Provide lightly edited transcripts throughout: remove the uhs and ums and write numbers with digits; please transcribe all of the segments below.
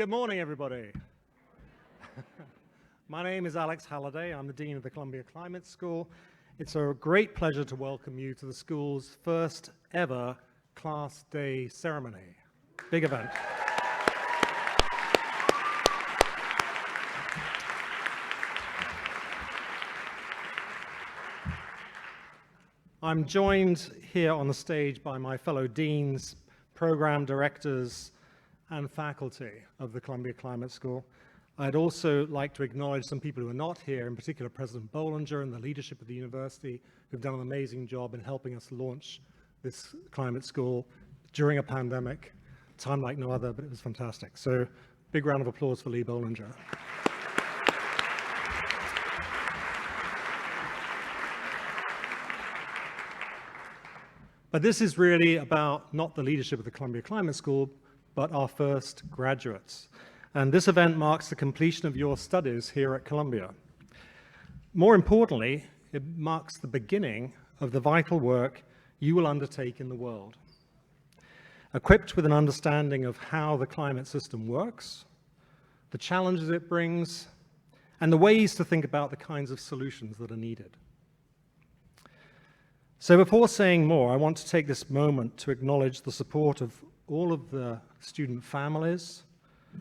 Good morning, everybody. My name is Alex Halliday. I'm the Dean of the Columbia Climate School. It's a great pleasure to welcome you to the school's first ever Class Day ceremony. Big event. I'm joined here on the stage by my fellow deans, program directors, and faculty of the Columbia Climate School. I'd also like to acknowledge some people who are not here, in particular President Bollinger and the leadership of the university, who've done an amazing job in helping us launch this climate school during a pandemic, time like no other, but it was fantastic. So big round of applause for Lee Bollinger. But this is really about not the leadership of the Columbia Climate School, but our first graduates. And this event marks the completion of your studies here at Columbia. More importantly, it marks the beginning of the vital work you will undertake in the world. Equipped with an understanding of how the climate system works, the challenges it brings, and the ways to think about the kinds of solutions that are needed. So before saying more, I want to take this moment to acknowledge the support of all of the student families,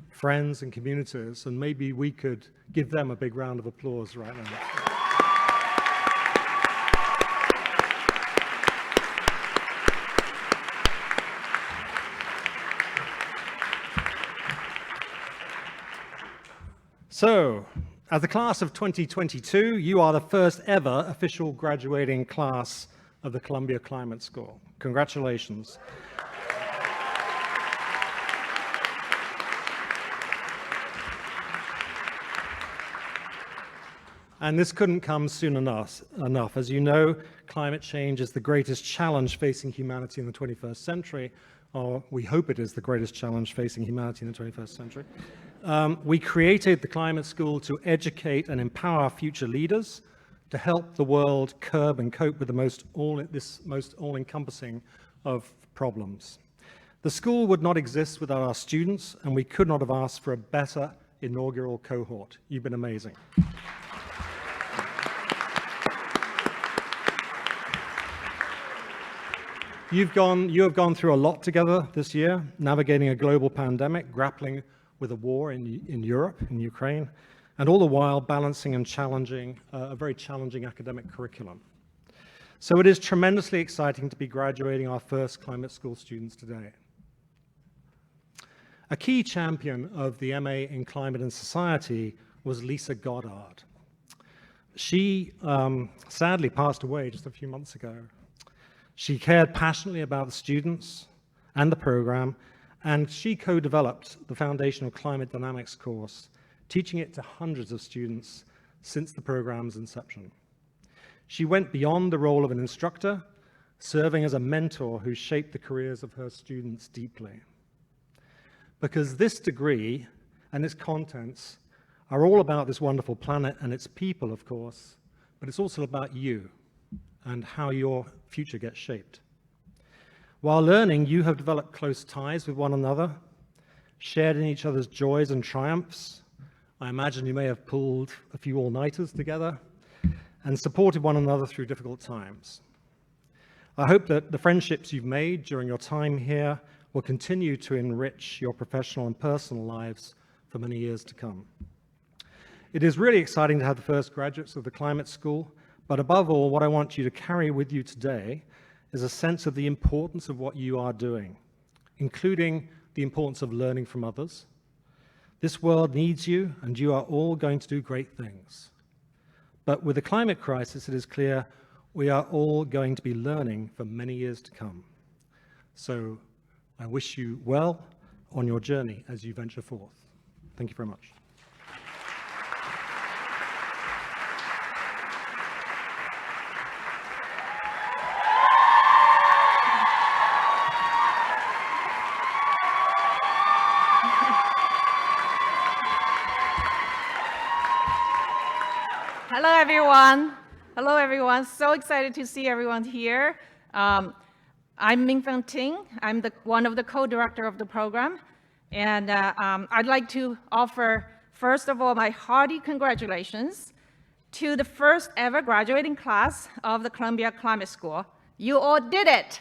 friends, and communities, and maybe we could give them a big round of applause right now. So, as the class of 2022, you are the first ever official graduating class of the Columbia Climate School. Congratulations. And this couldn't come soon enough. As you know, climate change is the greatest challenge facing humanity in the 21st century, or we hope it is the greatest challenge facing humanity in the 21st century. We created the Climate School to educate and empower future leaders, to help the world curb and cope with this most all-encompassing of problems. The school would not exist without our students, and we could not have asked for a better inaugural cohort. You've been amazing. You have gone through a lot together this year, navigating a global pandemic, grappling with a war in Europe, in Ukraine, and all the while balancing and challenging a very challenging academic curriculum. So it is tremendously exciting to be graduating our first climate school students today. A key champion of the MA in Climate and Society was Lisa Goddard. She sadly passed away just a few months ago. She cared passionately about the students and the program, and she co-developed the Foundational Climate Dynamics course, teaching it to hundreds of students since the program's inception. She went beyond the role of an instructor, serving as a mentor who shaped the careers of her students deeply. Because this degree and its contents are all about this wonderful planet and its people, of course, but it's also about you and how your future gets shaped. While learning, you have developed close ties with one another, shared in each other's joys and triumphs. I imagine you may have pulled a few all-nighters together and supported one another through difficult times. I hope that the friendships you've made during your time here will continue to enrich your professional and personal lives for many years to come. It is really exciting to have the first graduates of the Climate School, but above all, what I want you to carry with you today is a sense of the importance of what you are doing, including the importance of learning from others. This world needs you, and you are all going to do great things. But with the climate crisis, it is clear we are all going to be learning for many years to come. So I wish you well on your journey as you venture forth. Thank you very much. Hello, everyone. Hello, everyone. So excited to see everyone here. I'm Mingfeng Ting. I'm one of the co-director of the program. And I'd like to offer, first of all, my hearty congratulations to the first ever graduating class of the Columbia Climate School. You all did it.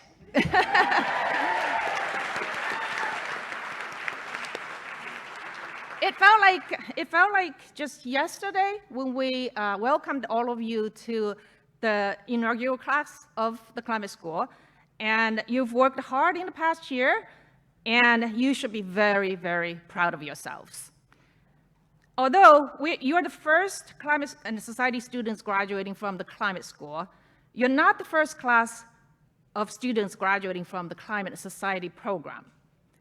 It felt like just yesterday when we welcomed all of you to the inaugural class of the climate school. And you've worked hard in the past year, and you should be very, very proud of yourselves. Although you are the first climate and society students graduating from the climate school, you're not the first class of students graduating from the climate and society program.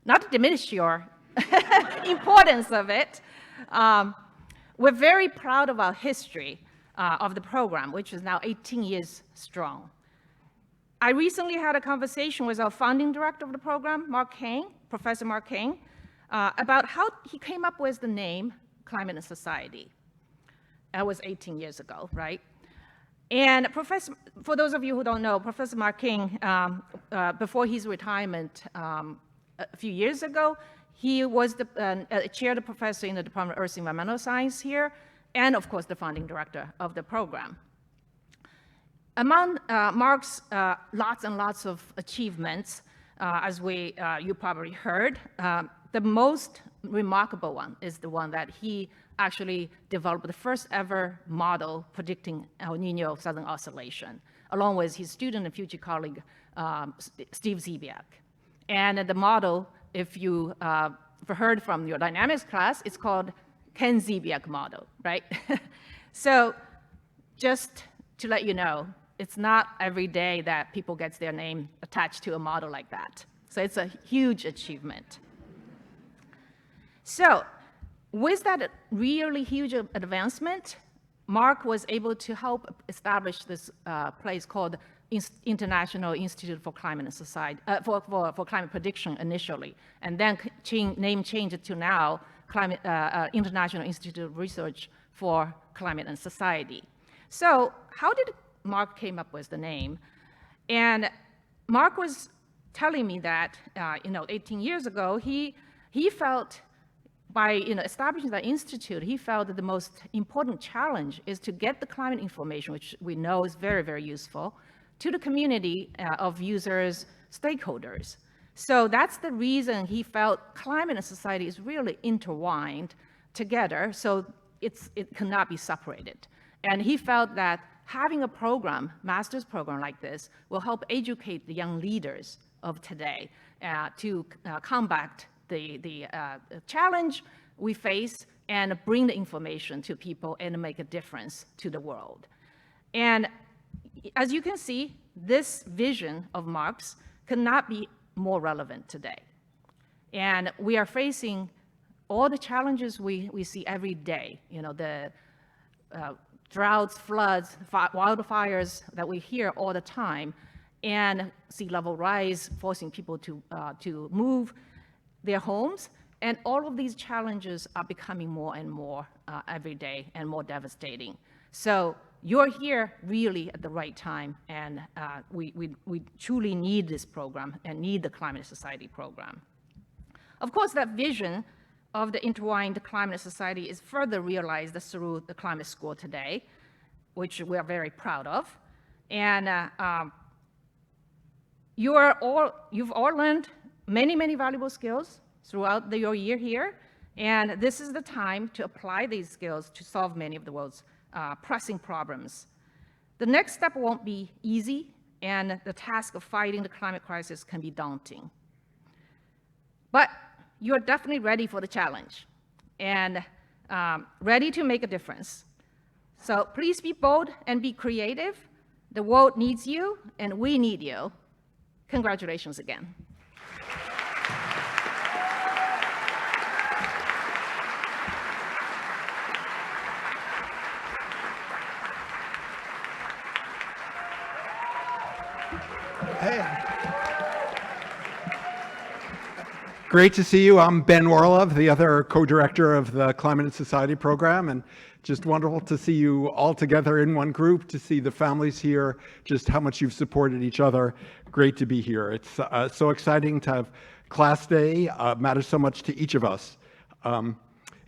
Not to diminish your importance of it, we're very proud of our history of the program, which is now 18 years strong. I recently had a conversation with our founding director of the program, Professor Mark Kane, about how he came up with the name Climate and Society. That was 18 years ago, right? And for those of you who don't know, Professor Mark King, before his retirement a few years ago, he was the chair professor in the Department of Earth and Environmental Science here, and of course the founding director of the program. Among Mark's lots and lots of achievements, as you probably heard, the most remarkable one is the one that he actually developed the first ever model predicting El Nino Southern Oscillation, along with his student and future colleague, Steve Zibiak. And the model, if you heard from your dynamics class, it's called Ken Zibiak model, right? So just to let you know, it's not every day that people get their name attached to a model like that. So it's a huge achievement. So with that really huge advancement, Mark was able to help establish this place called International Institute for Climate and Society, for Climate Prediction initially, and then name change it to now International Institute of Research for Climate and Society. So how did Mark came up with the name? And Mark was telling me that 18 years ago, he felt by establishing that institute, he felt that the most important challenge is to get the climate information, which we know is very, very useful, to the community of users, stakeholders. So that's the reason he felt climate and society is really intertwined together, so it cannot be separated. And he felt that having a program, master's program like this, will help educate the young leaders of today to combat the challenge we face and bring the information to people and make a difference to the world. And as you can see, this vision of Mark's cannot be more relevant today. And we are facing all the challenges we see every day, the droughts, floods, wildfires that we hear all the time, and sea level rise, forcing people to move their homes. And all of these challenges are becoming more and more every day and more devastating. So you're here really at the right time, and we truly need this program and need the Climate Society program. Of course, that vision of the intertwined climate society is further realized through the climate school today, which we are very proud of. And you've all learned many, many valuable skills throughout your year here. And this is the time to apply these skills to solve many of the world's pressing problems. The next step won't be easy, and the task of fighting the climate crisis can be daunting. But you're definitely ready for the challenge and ready to make a difference. So please be bold and be creative. The world needs you, and we need you. Congratulations again. Great to see you. I'm Ben Orlov, the other co-director of the Climate and Society program, and just wonderful to see you all together in one group, to see the families here, just how much you've supported each other. Great to be here. It's so exciting to have class day. Matters so much to each of us.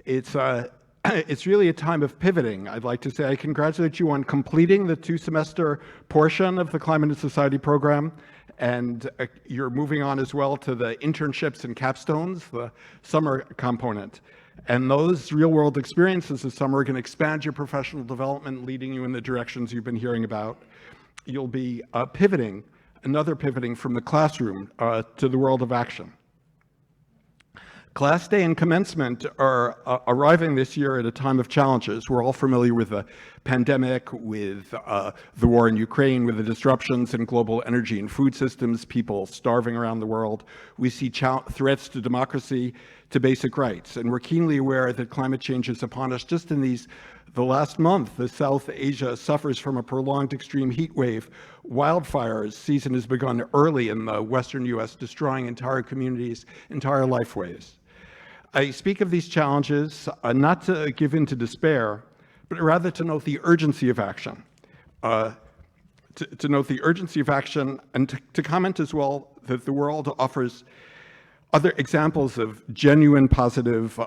It's really a time of pivoting. I'd like to say I congratulate you on completing the 2-semester portion of the Climate and Society program, and you're moving on as well to the internships and capstones, the summer component. And those real-world experiences this summer are going to expand your professional development, leading you in the directions you've been hearing about. You'll be pivoting from the classroom to the world of action. Class day and commencement are arriving this year at a time of challenges. We're all familiar with the pandemic, with the war in Ukraine, with the disruptions in global energy and food systems, people starving around the world. We see threats to democracy, to basic rights, and we're keenly aware that climate change is upon us. Just in the last month, South Asia suffers from a prolonged extreme heat wave. Wildfires season has begun early in the western U.S., destroying entire communities, entire lifeways. I speak of these challenges not to give in to despair, but rather to note the urgency of action. To note the urgency of action, and to comment as well that the world offers other examples of genuine positive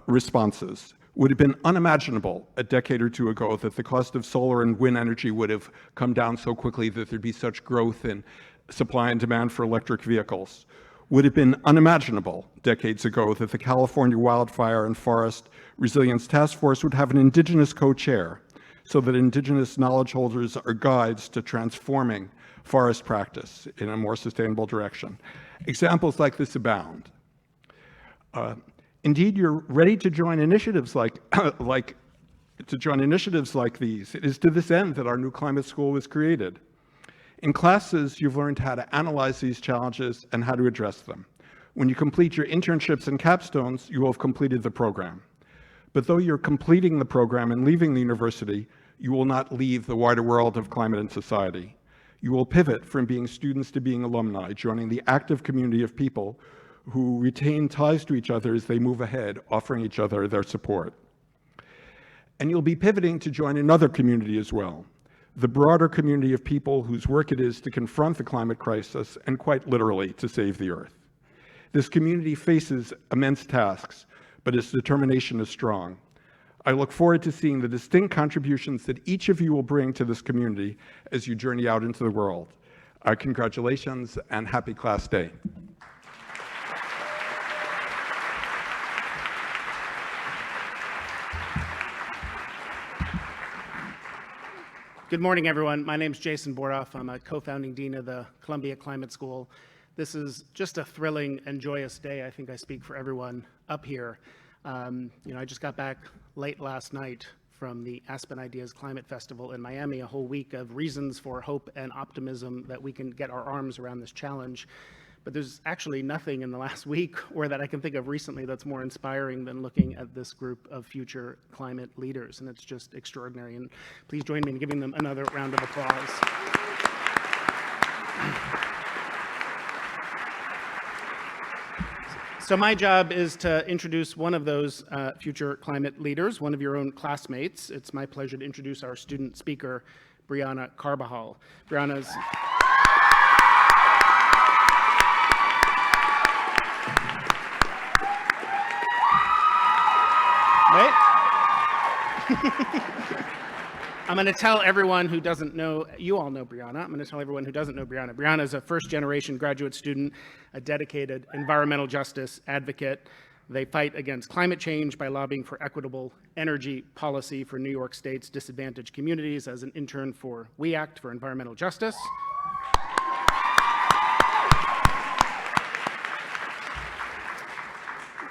responses. Would have been unimaginable a decade or two ago that the cost of solar and wind energy would have come down so quickly that there'd be such growth in supply and demand for electric vehicles. Would have been unimaginable decades ago that the California Wildfire and Forest Resilience Task Force would have an Indigenous co-chair, so that Indigenous knowledge holders are guides to transforming forest practice in a more sustainable direction. Examples like this abound. Indeed, you're ready to join initiatives like these. It is to this end that our new climate school was created. In classes, you've learned how to analyze these challenges and how to address them. When you complete your internships and capstones, you will have completed the program. But though you're completing the program and leaving the university, you will not leave the wider world of climate and society. You will pivot from being students to being alumni, joining the active community of people who retain ties to each other as they move ahead, offering each other their support. And you'll be pivoting to join another community as well, the broader community of people whose work it is to confront the climate crisis and quite literally to save the Earth. This community faces immense tasks, but its determination is strong. I look forward to seeing the distinct contributions that each of you will bring to this community as you journey out into the world. Congratulations and happy class day. Good morning, everyone. My name is Jason Boroff. I'm a co-founding dean of the Columbia Climate School. This is just a thrilling and joyous day. I think I speak for everyone up here. I just got back late last night from the Aspen Ideas Climate Festival in Miami, a whole week of reasons for hope and optimism that we can get our arms around this challenge. But there's actually nothing in the last week or that I can think of recently that's more inspiring than looking at this group of future climate leaders, and it's just extraordinary. And please join me in giving them another round of applause. So my job is to introduce one of those future climate leaders, one of your own classmates. It's my pleasure to introduce our student speaker, Brianna Carbajal. Brianna's I'm going to tell everyone who doesn't know, you all know Brianna, I'm going to tell everyone who doesn't know Brianna. Brianna is a first-generation graduate student, a dedicated environmental justice advocate. They fight against climate change by lobbying for equitable energy policy for New York State's disadvantaged communities as an intern for We Act for Environmental Justice.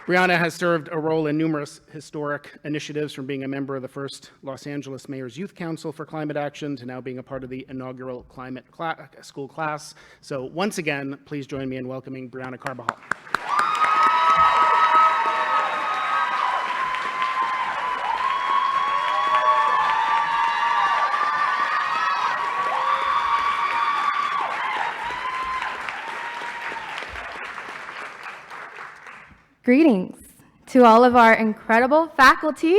Brianna has served a role in numerous historic initiatives, from being a member of the first Los Angeles Mayor's Youth Council for Climate Action to now being a part of the inaugural climate school class. So once again, please join me in welcoming Brianna Carbajal. Greetings to all of our incredible faculty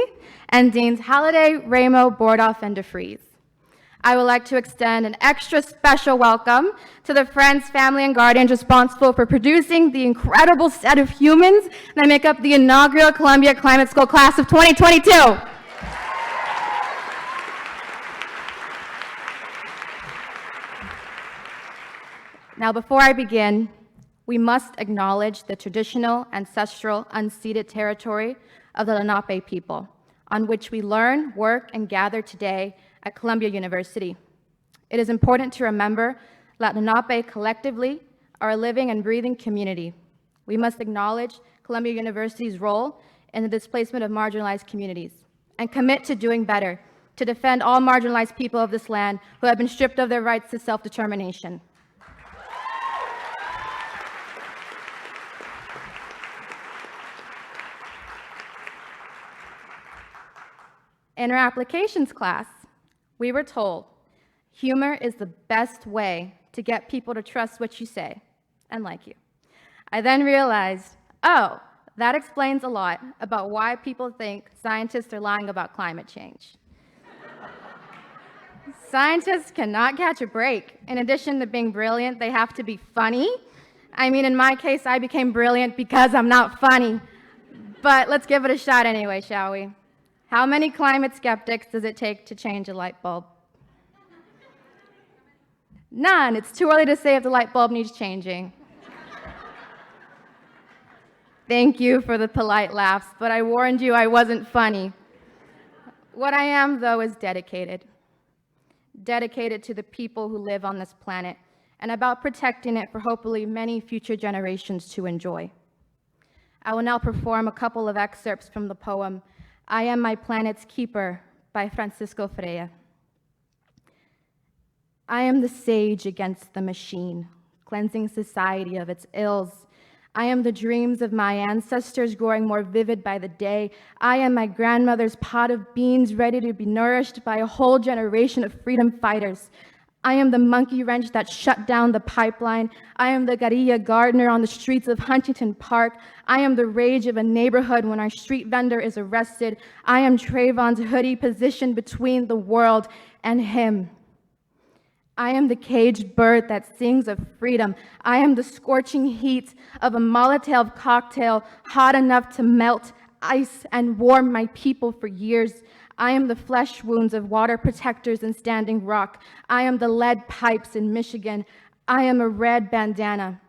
and Deans Halliday, Ramo, Bordoff, and DeFries. I would like to extend an extra special welcome to the friends, family, and guardians responsible for producing the incredible set of humans that make up the inaugural Columbia Climate School class of 2022. Now, before I begin, we must acknowledge the traditional, ancestral, unceded territory of the Lenape people, on which we learn, work, and gather today at Columbia University. It is important to remember that Lenape collectively are a living and breathing community. We must acknowledge Columbia University's role in the displacement of marginalized communities and commit to doing better to defend all marginalized people of this land who have been stripped of their rights to self-determination. In our applications class, we were told humor is the best way to get people to trust what you say and like you. I then realized, oh, that explains a lot about why people think scientists are lying about climate change. Scientists cannot catch a break. In addition to being brilliant, they have to be funny. I mean, in my case, I became brilliant because I'm not funny. But let's give it a shot anyway, shall we? How many climate skeptics does it take to change a light bulb? None. It's too early to say if the light bulb needs changing. Thank you for the polite laughs, but I warned you I wasn't funny. What I am, though, is dedicated. Dedicated to the people who live on this planet and about protecting it for hopefully many future generations to enjoy. I will now perform a couple of excerpts from the poem I Am My Planet's Keeper by Francisco Freire. I am the sage against the machine, cleansing society of its ills. I am the dreams of my ancestors growing more vivid by the day. I am my grandmother's pot of beans ready to be nourished by a whole generation of freedom fighters. I am the monkey wrench that shut down the pipeline. I am the guerrilla gardener on the streets of Huntington Park. I am the rage of a neighborhood when our street vendor is arrested. I am Trayvon's hoodie positioned between the world and him. I am the caged bird that sings of freedom. I am the scorching heat of a Molotov cocktail hot enough to melt ice and warm my people for years. I am the flesh wounds of water protectors in Standing Rock. I am the lead pipes in Michigan. I am a red bandana,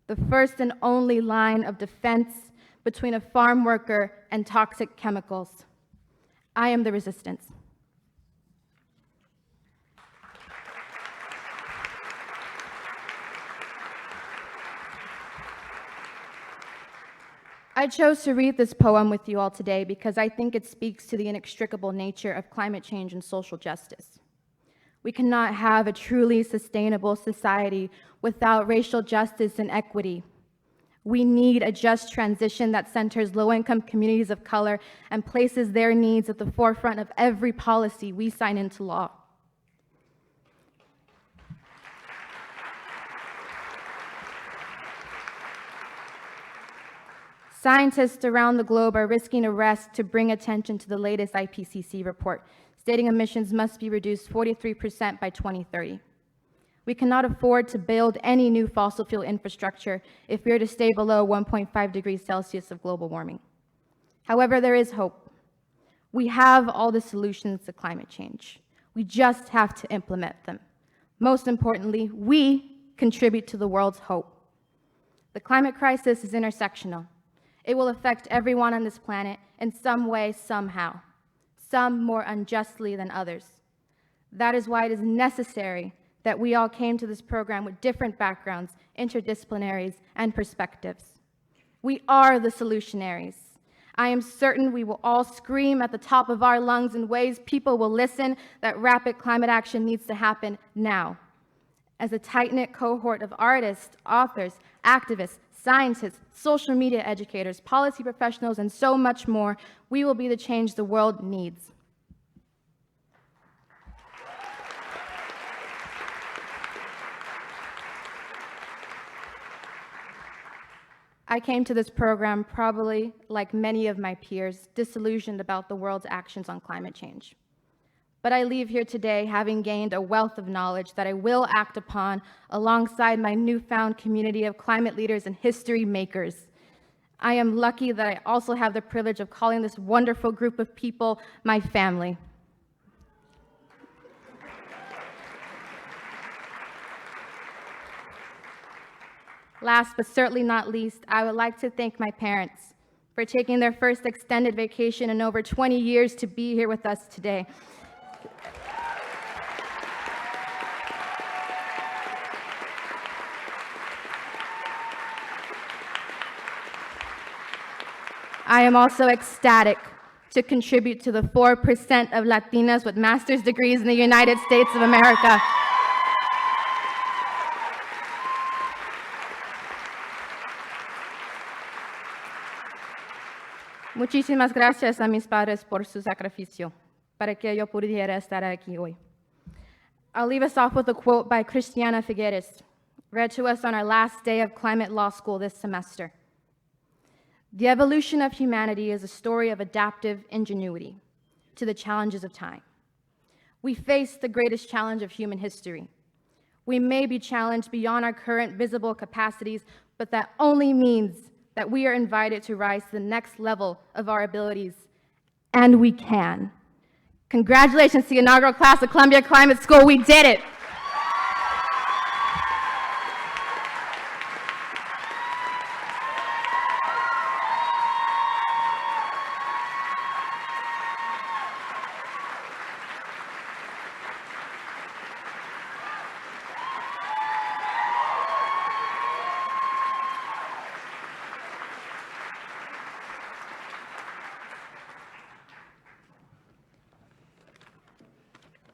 the first and only line of defense between a farm worker and toxic chemicals. I am the resistance. I chose to read this poem with you all today because I think it speaks to the inextricable nature of climate change and social justice. We cannot have a truly sustainable society without racial justice and equity. We need a just transition that centers low-income communities of color and places their needs at the forefront of every policy we sign into law. Scientists around the globe are risking arrest to bring attention to the latest IPCC report, stating emissions must be reduced 43% by 2030. We cannot afford to build any new fossil fuel infrastructure if we are to stay below 1.5 degrees Celsius of global warming. However, there is hope. We have all the solutions to climate change. We just have to implement them. Most importantly, we contribute to the world's hope. The climate crisis is intersectional. It will affect everyone on this planet in some way, somehow, some more unjustly than others. That is why it is necessary that we all came to this program with different backgrounds, interdisciplinaries, and perspectives. We are the solutionaries. I am certain we will all scream at the top of our lungs in ways people will listen that rapid climate action needs to happen now. As a tight-knit cohort of artists, authors, activists, scientists, social media educators, policy professionals, and so much more, we will be the change the world needs. I came to this program probably, like many of my peers, disillusioned about the world's actions on climate change. But I leave here today having gained a wealth of knowledge that I will act upon alongside my newfound community of climate leaders and history makers. I am lucky that I also have the privilege of calling this wonderful group of people my family. Last but certainly not least, I would like to thank my parents for taking their first extended vacation in over 20 years to be here with us today. I am also ecstatic to contribute to the 4% of Latinas with master's degrees in the United States of America. Muchísimas gracias a mis padres por su sacrificio para que yo pudiera estar aquí hoy. I'll leave us off with a quote by Christiana Figueres, read to us on our last day of climate law school this semester. The evolution of humanity is a story of adaptive ingenuity to the challenges of time. We face the greatest challenge of human history. We may be challenged beyond our current visible capacities, but that only means that we are invited to rise to the next level of our abilities, and we can. Congratulations to the inaugural class of Columbia Climate School. We did it.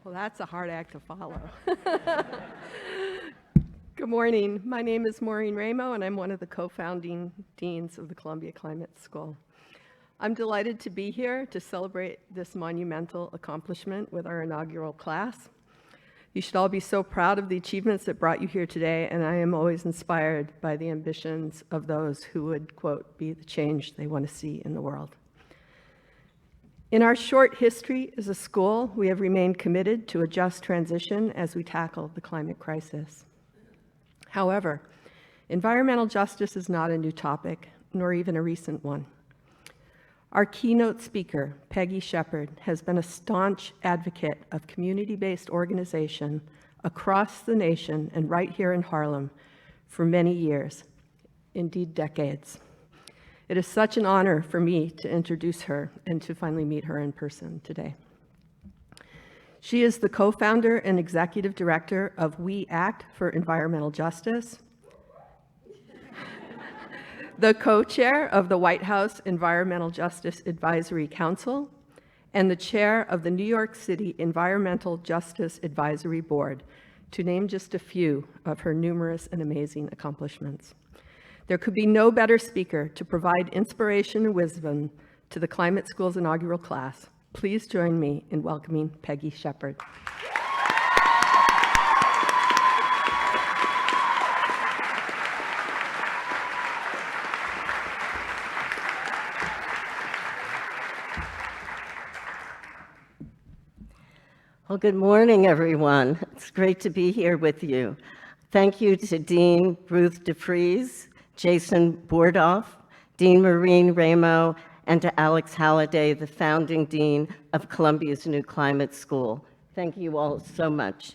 Well, that's a hard act to follow. Good morning. My name is Maureen Ramo, and I'm one of the co-founding deans of the Columbia Climate School. I'm delighted to be here to celebrate this monumental accomplishment with our inaugural class. You should all be so proud of the achievements that brought you here today, and I am always inspired by the ambitions of those who would, quote, be the change they want to see in the world. In our short history as a school, we have remained committed to a just transition as we tackle the climate crisis. However, environmental justice is not a new topic, nor even a recent one. Our keynote speaker, Peggy Shepard, has been a staunch advocate of community-based organization across the nation and right here in Harlem for many years, indeed decades. It is such an honor for me to introduce her and to finally meet her in person today. She is the co-founder and executive director of We Act for Environmental Justice, the co-chair of the White House Environmental Justice Advisory Council, and the chair of the New York City Environmental Justice Advisory Board, to name just a few of her numerous and amazing accomplishments. There could be no better speaker to provide inspiration and wisdom to the Climate School's inaugural class. Please join me in welcoming Peggy Shepard. Well, good morning, everyone. It's great to be here with you. Thank you to Dean Ruth DeFries, Jason Bordoff, Dean Maureen Ramo, and to Alex Halliday, the founding dean of Columbia's new climate school. Thank you all so much.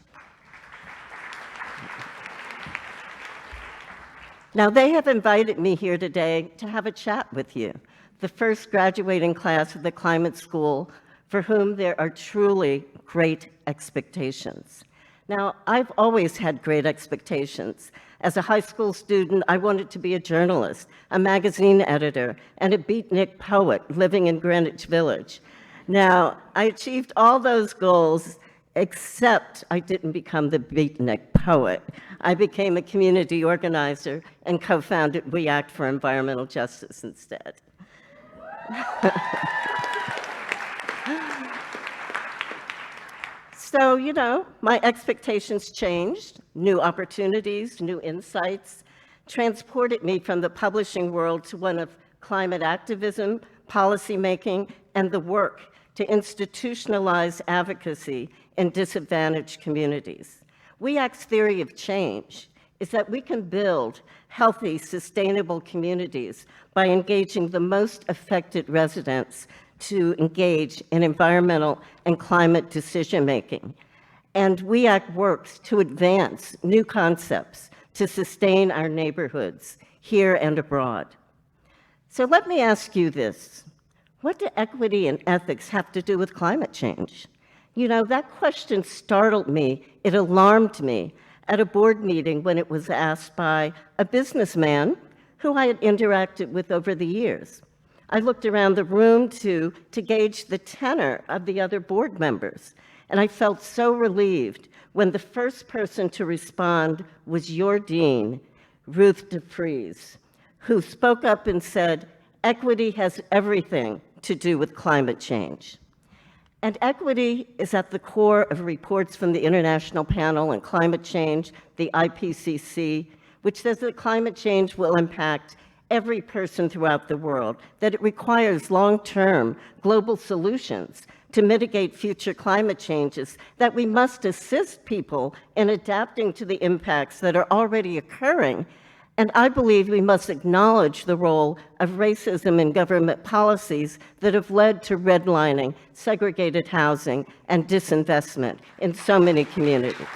Now, they have invited me here today to have a chat with you, the first graduating class of the climate school, for whom there are truly great expectations. Now, I've always had great expectations. As a high school student, I wanted to be a journalist, a magazine editor, and a beatnik poet living in Greenwich Village. Now, I achieved all those goals, except I didn't become the beatnik poet. I became a community organizer and co-founded We Act for Environmental Justice instead. So, you know, my expectations changed, new opportunities, new insights. transported me from the publishing world to one of climate activism, policymaking, and the work to institutionalize advocacy in disadvantaged communities. WEAC's theory of change is that we can build healthy, sustainable communities by engaging the most affected residents to engage in environmental and climate decision-making. And WEAC works to advance new concepts to sustain our neighborhoods here and abroad. So let me ask you this. What do equity and ethics have to do with climate change? You know, that question startled me, it alarmed me at a board meeting when it was asked by a businessman who I had interacted with over the years. I looked around the room to gauge the tenor of the other board members, and I felt so relieved when the first person to respond was your dean, Ruth DeFries, who spoke up and said, equity has everything to do with climate change. And equity is at the core of reports from the International Panel on Climate Change, the IPCC, which says that climate change will impact every person throughout the world, that it requires long-term global solutions to mitigate future climate changes, that we must assist people in adapting to the impacts that are already occurring. And I believe we must acknowledge the role of racism in government policies that have led to redlining, segregated housing, and disinvestment in so many communities.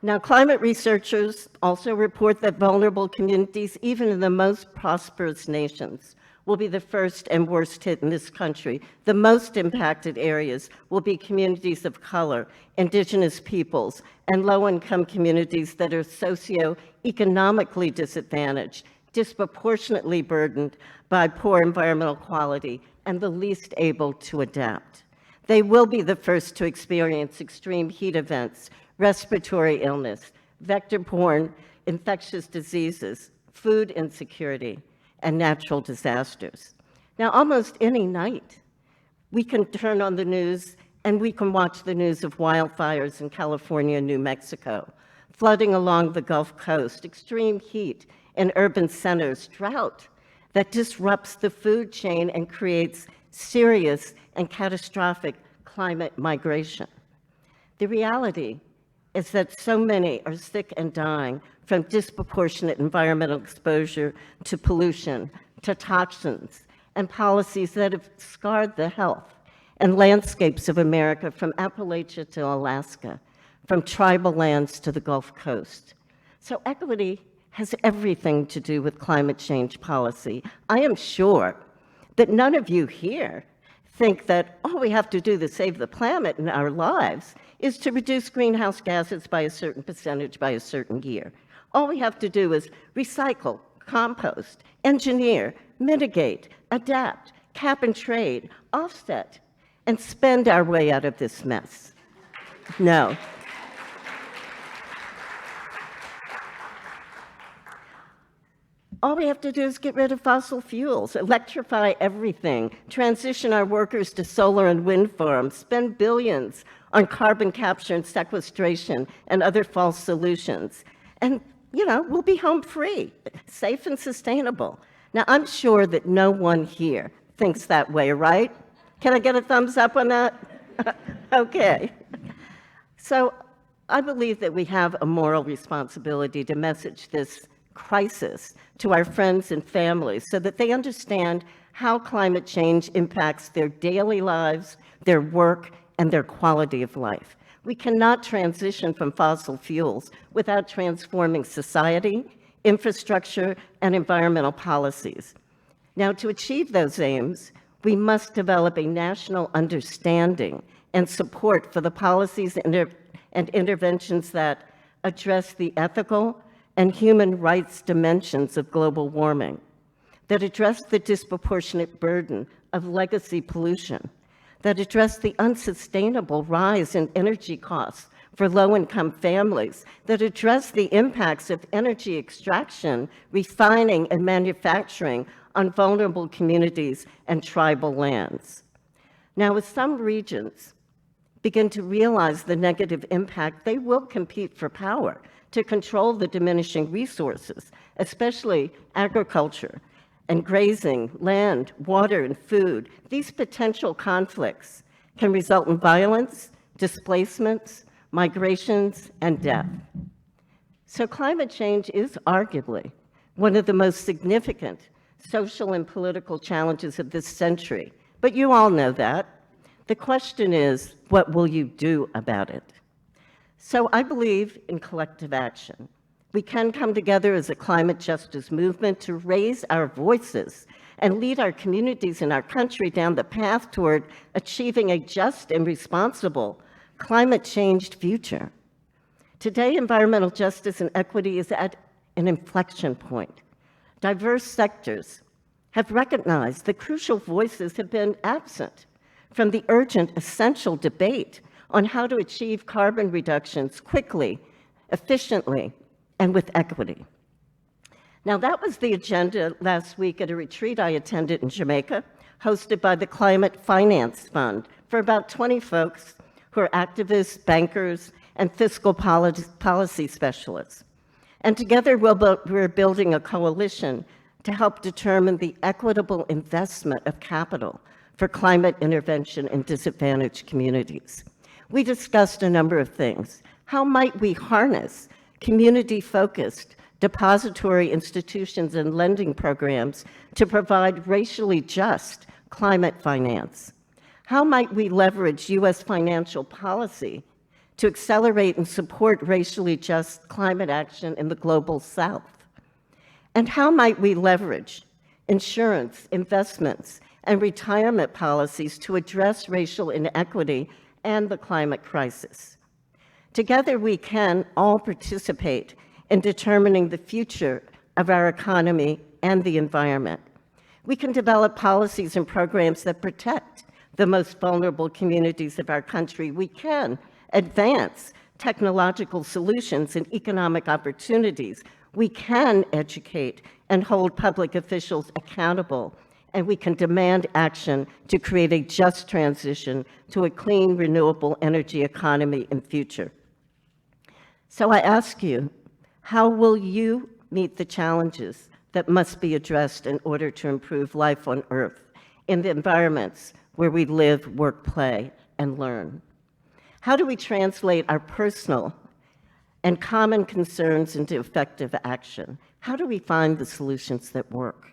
Now, climate researchers also report that vulnerable communities, even in the most prosperous nations, will be the first and worst hit in this country. The most impacted areas will be communities of color, indigenous peoples, and low-income communities that are socioeconomically disadvantaged, disproportionately burdened by poor environmental quality, and the least able to adapt. They will be the first to experience extreme heat events, respiratory illness, vector-borne infectious diseases, food insecurity, and natural disasters. Now, almost any night, we can turn on the news and we can watch the news of wildfires in California and New Mexico, flooding along the Gulf Coast, extreme heat in urban centers, drought that disrupts the food chain and creates serious and catastrophic climate migration. The reality is that so many are sick and dying from disproportionate environmental exposure to pollution, to toxins, and policies that have scarred the health and landscapes of America from Appalachia to Alaska, from tribal lands to the Gulf Coast. So equity has everything to do with climate change policy. I am sure that none of you here think that all we have to do to save the planet and our lives is to reduce greenhouse gases by a certain percentage by a certain year. All we have to do is recycle, compost, engineer, mitigate, adapt, cap and trade, offset, and spend our way out of this mess. No. All we have to do is get rid of fossil fuels, electrify everything, transition our workers to solar and wind farms, spend billions on carbon capture and sequestration and other false solutions. And, you know, we'll be home free, safe and sustainable. Now, I'm sure that no one here thinks that way, right? Can I get a thumbs up on that? Okay. So I believe that we have a moral responsibility to message this crisis to our friends and families so that they understand how climate change impacts their daily lives, their work, and their quality of life. We cannot transition from fossil fuels without transforming society, infrastructure, and environmental policies. Now, to achieve those aims, we must develop a national understanding and support for the policies and interventions that address the ethical and human rights dimensions of global warming, that address the disproportionate burden of legacy pollution, that address the unsustainable rise in energy costs for low-income families, that address the impacts of energy extraction, refining, and manufacturing on vulnerable communities and tribal lands. Now, with some regions begin to realize the negative impact, they will compete for power to control the diminishing resources, especially agriculture and grazing, land, water, and food. These potential conflicts can result in violence, displacements, migrations, and death. So climate change is arguably one of the most significant social and political challenges of this century. But you all know that. The question is, what will you do about it? So I believe in collective action. We can come together as a climate justice movement to raise our voices and lead our communities and our country down the path toward achieving a just and responsible climate-changed future. Today, environmental justice and equity is at an inflection point. Diverse sectors have recognized that crucial voices have been absent from the urgent, essential debate on how to achieve carbon reductions quickly, efficiently, and with equity. Now, that was the agenda last week at a retreat I attended in Jamaica, hosted by the Climate Finance Fund, for about 20 folks who are activists, bankers, and fiscal policy specialists. And together, we're building a coalition to help determine the equitable investment of capital for climate intervention in disadvantaged communities. We discussed a number of things. How might we harness community-focused depository institutions and lending programs to provide racially just climate finance? How might we leverage U.S. financial policy to accelerate and support racially just climate action in the global South? And how might we leverage insurance, investments, and retirement policies to address racial inequity and the climate crisis? Together, we can all participate in determining the future of our economy and the environment. We can develop policies and programs that protect the most vulnerable communities of our country. We can advance technological solutions and economic opportunities. We can educate and hold public officials accountable, and we can demand action to create a just transition to a clean, renewable energy economy in future. So I ask you, how will you meet the challenges that must be addressed in order to improve life on Earth in the environments where we live, work, play, and learn? How do we translate our personal and common concerns into effective action? How do we find the solutions that work?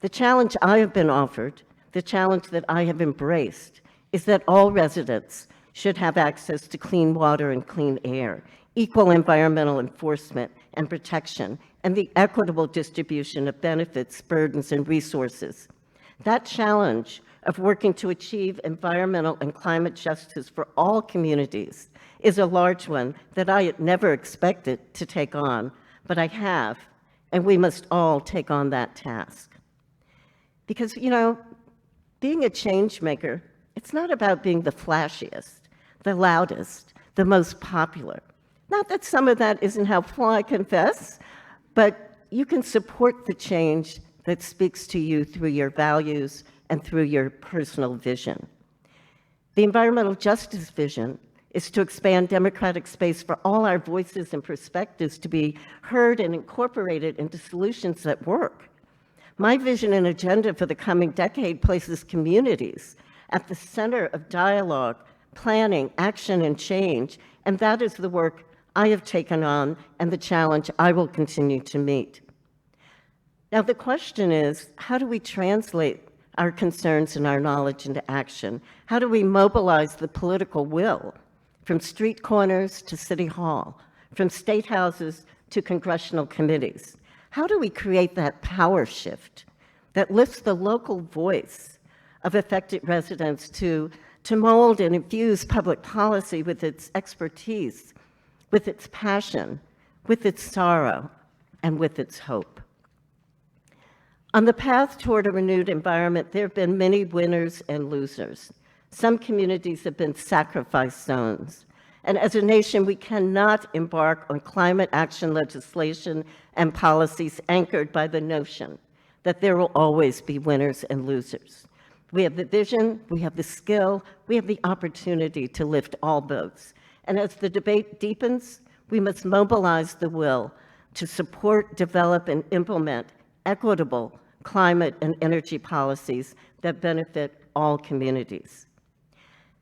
The challenge I have been offered, the challenge that I have embraced, is that all residents should have access to clean water and clean air, equal environmental enforcement and protection, and the equitable distribution of benefits, burdens, and resources. That challenge of working to achieve environmental and climate justice for all communities is a large one that I had never expected to take on, but I have, and we must all take on that task. Because, you know, being a change maker, it's not about being the flashiest, the loudest, the most popular. Not that some of that isn't helpful, I confess, but you can support the change that speaks to you through your values and through your personal vision. The environmental justice vision is to expand democratic space for all our voices and perspectives to be heard and incorporated into solutions that work. My vision and agenda for the coming decade places communities at the center of dialogue, planning, action, and change, and that is the work I have taken on and the challenge I will continue to meet. Now, the question is, how do we translate our concerns and our knowledge into action? How do we mobilize the political will from street corners to City Hall, from state houses to congressional committees? How do we create that power shift that lifts the local voice of affected residents to mold and infuse public policy with its expertise, with its passion, with its sorrow, and with its hope? On the path toward a renewed environment, there have been many winners and losers. Some communities have been sacrifice zones. And as a nation, we cannot embark on climate action legislation and policies anchored by the notion that there will always be winners and losers. We have the vision, we have the skill, we have the opportunity to lift all boats. And as the debate deepens, we must mobilize the will to support, develop, and implement equitable climate and energy policies that benefit all communities.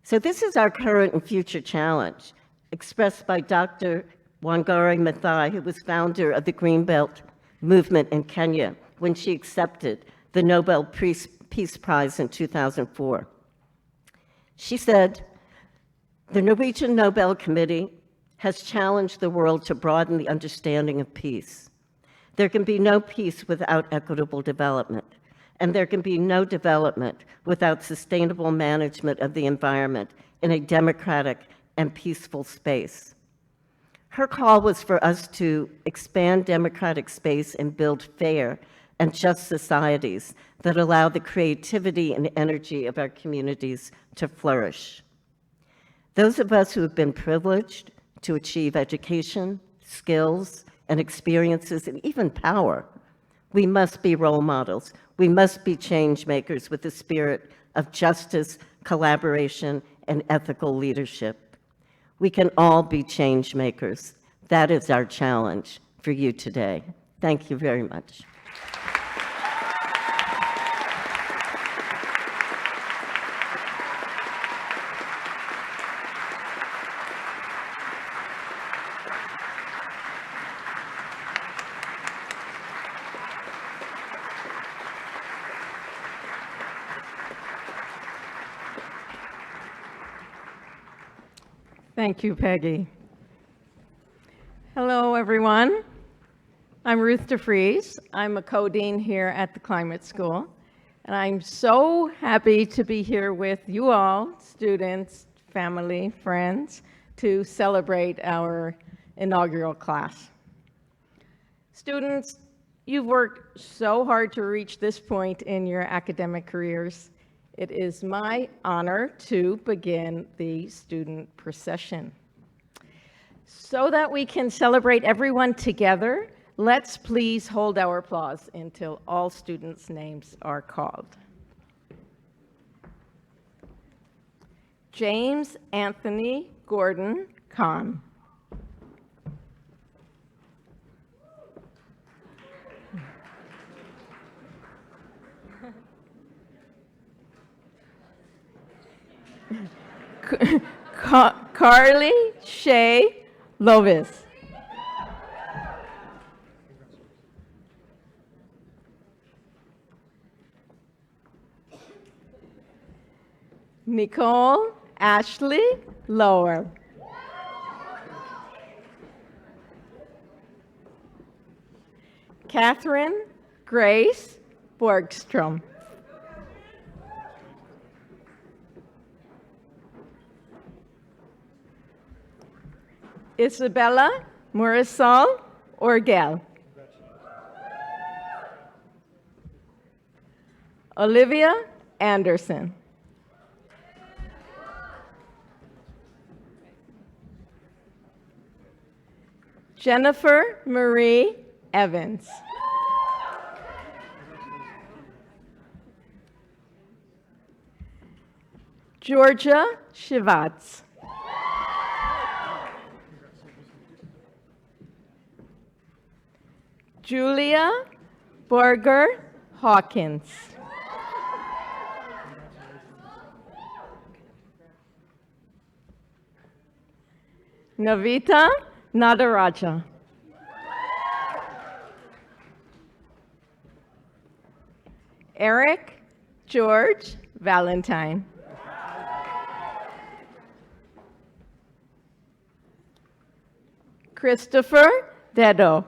So this is our current and future challenge, expressed by Dr. Wangari Maathai, who was founder of the Greenbelt movement in Kenya when she accepted the Nobel Peace Prize in 2004. She said, "The Norwegian Nobel Committee has challenged the world to broaden the understanding of peace. There can be no peace without equitable development, and there can be no development without sustainable management of the environment in a democratic and peaceful space." Her call was for us to expand democratic space and build fair and just societies that allow the creativity and energy of our communities to flourish. Those of us who have been privileged to achieve education, skills, and experiences, and even power, we must be role models. We must be change makers with the spirit of justice, collaboration, and ethical leadership. We can all be change makers. That is our challenge for you today. Thank you very much. Thank you, Peggy. Hello, everyone. I'm Ruth DeFries. I'm a co-dean here at the Climate School, and I'm so happy to be here with you all, students, family, friends, to celebrate our inaugural class. Students, you've worked so hard to reach this point in your academic careers. It is my honor to begin the student procession. So that we can celebrate everyone together, let's please hold our applause until all students' names are called. James Anthony Gordon Kahn. Carly Shea Lovis. Nicole Ashley Lower. Catherine Grace Borgstrom. Isabella Marisol Orgel. Olivia Anderson. Jennifer Marie Evans. Georgia Shivatz. Julia Borger Hawkins. Navita Nadaraja. Eric George Valentine. Christopher Dedo.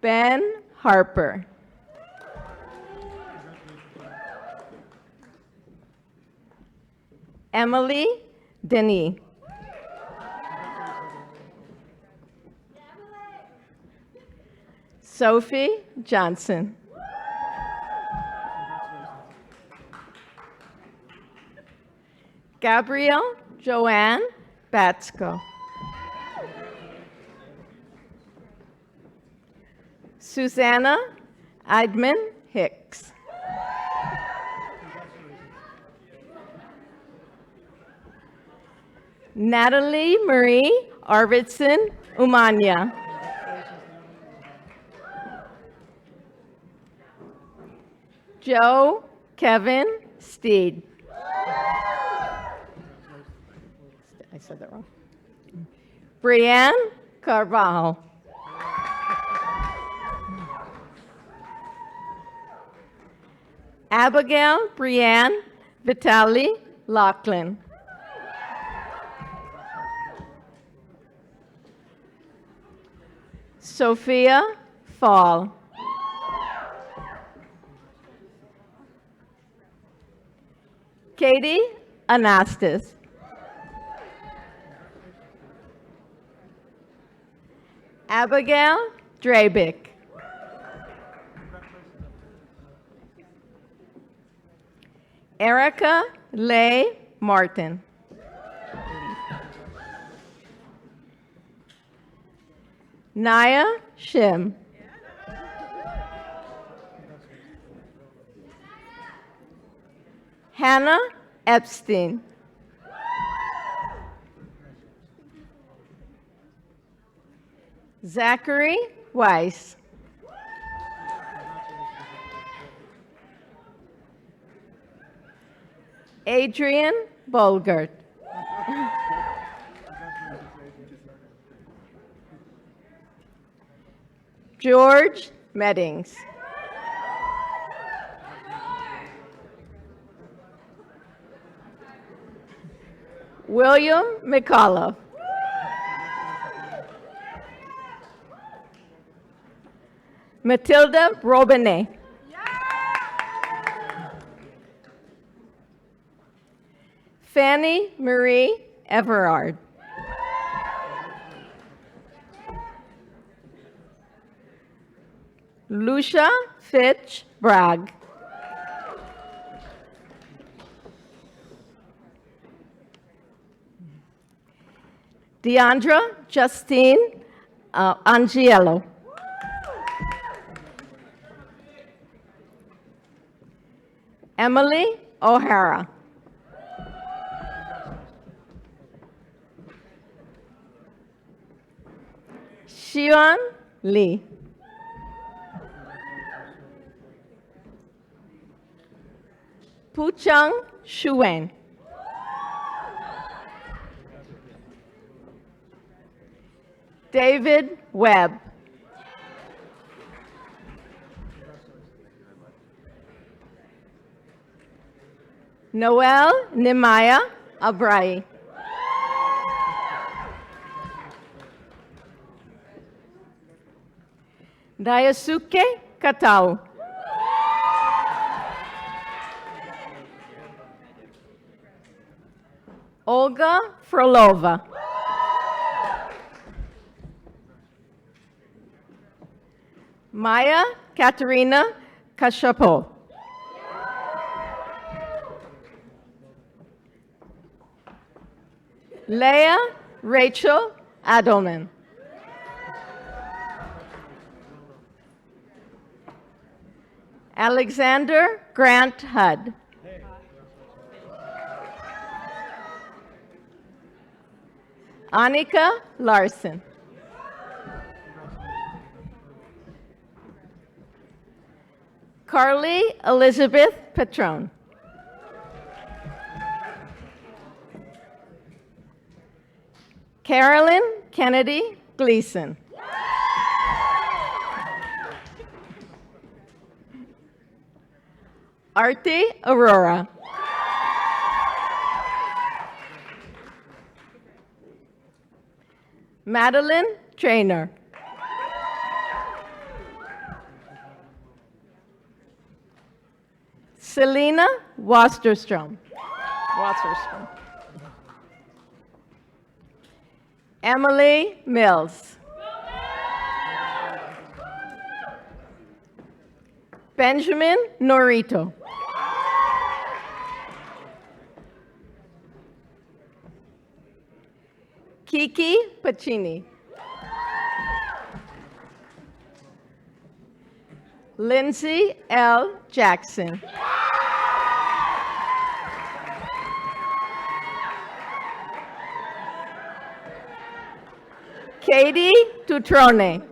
Ben Harper. Emily Denny. Sophie Johnson. Gabrielle Joanne Batsko. Susanna Eidman Hicks. Natalie Marie Arvidsson Umanya. Joe Kevin Steed. I said that wrong. Brianne Carvalho. Abigail Brianne Vitali Lachlan. Sophia Fall. Katie Anastas. Abigail Drabick. Erica Leigh Martin. Naya Shim. Hannah Epstein. Zachary Weiss. Adrian Bolgert. George Meddings. William McAuliffe. Matilda Robinet. Fanny Marie Everard. Lucia Fitch Bragg. Deandra Justine Angiello. Emily O'Hara. Xian Lee. Puchang Shuwen. David Webb. Noel Nemaya Abrai. Daisuke Katau. Olga Frolova. Maya Katerina Kashapo. Leah Rachel Adelman. Alexander Grant Hudd. Annika Larson. Carly Elizabeth Patron. Carolyn Kennedy Gleason. Arti Aurora. Madeline Traynor. Selena Wasterstrom. Emily Mills. Benjamin Norito. Kiki Pacini. Lindsay L. Jackson. Katie Tutrone.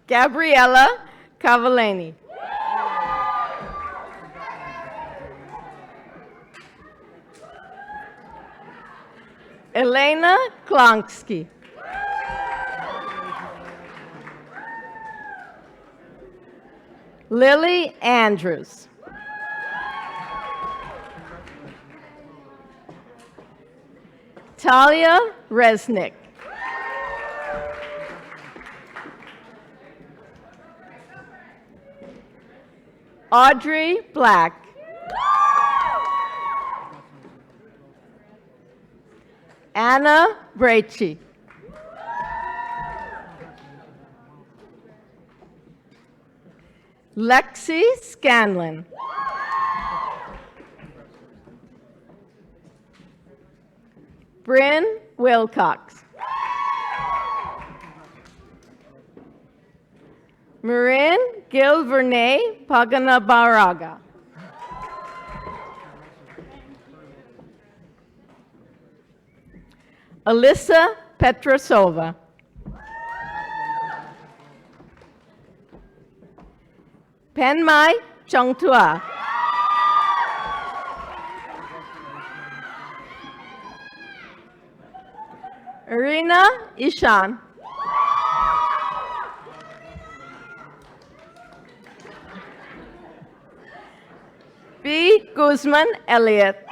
Gabriella Cavallini. Elena Klonsky. Lily Andrews. Talia Resnick. Audrey Black. Anna Bracci. Lexi Scanlon. Bryn Wilcox. Marin Gilvernay Paganabaraga. Alyssa Petrosova. Penmai Chongtua. Irina Ishan. B. Guzman Elliott.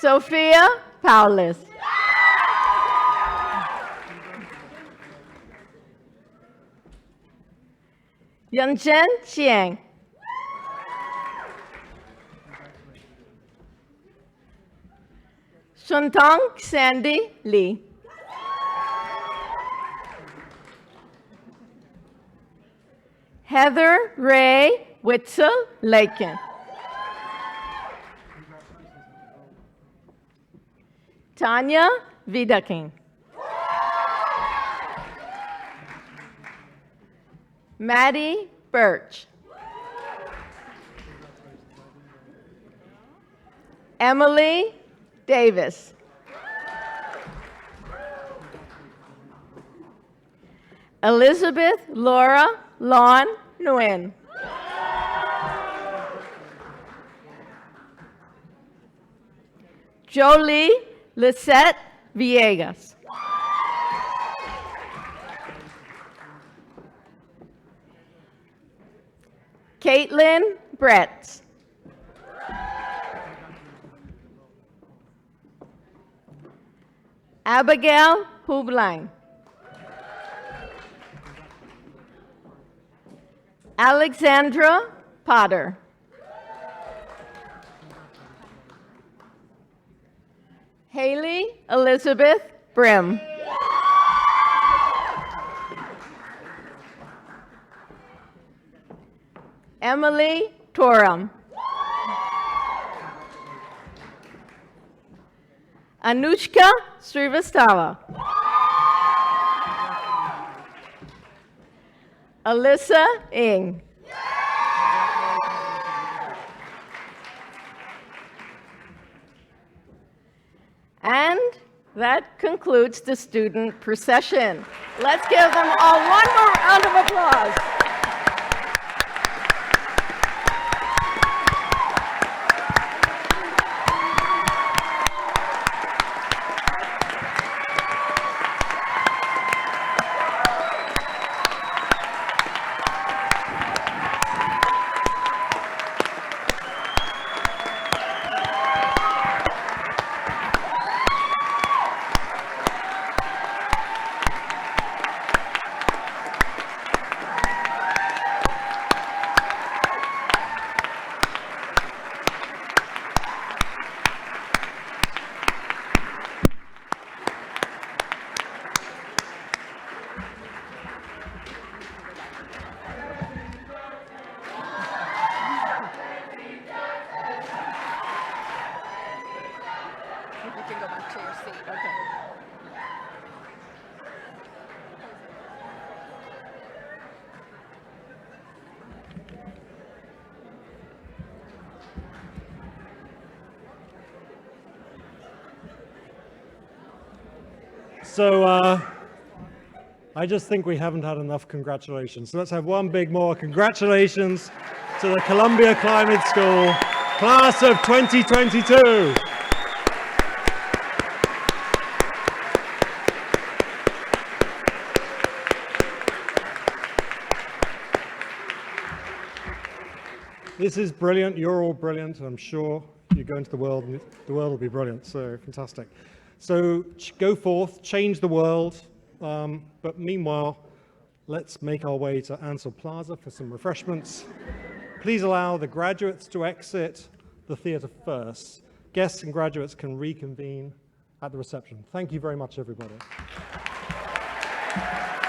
Sophia Paulus. Yunchen Chiang. Shuntong Sandy Lee. Heather Ray Witzel Lakin. Tanya Vidaking. Maddie Birch. Emily Davis. Elizabeth Laura Lon Nguyen. Jolie Lisette Villegas. Caitlin Brett. Abigail Hubline. Alexandra Potter. Haley Elizabeth Brim. Emily Torum. Anushka Srivastava. Alyssa Ng. And that concludes the student procession. Let's give them all one more round of applause. You can go back to your seat. Okay. So I just think we haven't had enough congratulations. So let's have one big more congratulations to the Columbia Climate School class of 2022. This is brilliant. You're all brilliant. I'm sure you go into the world and the world will be brilliant. So fantastic. So go forth, change the world. But meanwhile, let's make our way to Ansel Plaza for some refreshments. Please allow the graduates to exit the theater first. Guests and graduates can reconvene at the reception. Thank you very much, everybody.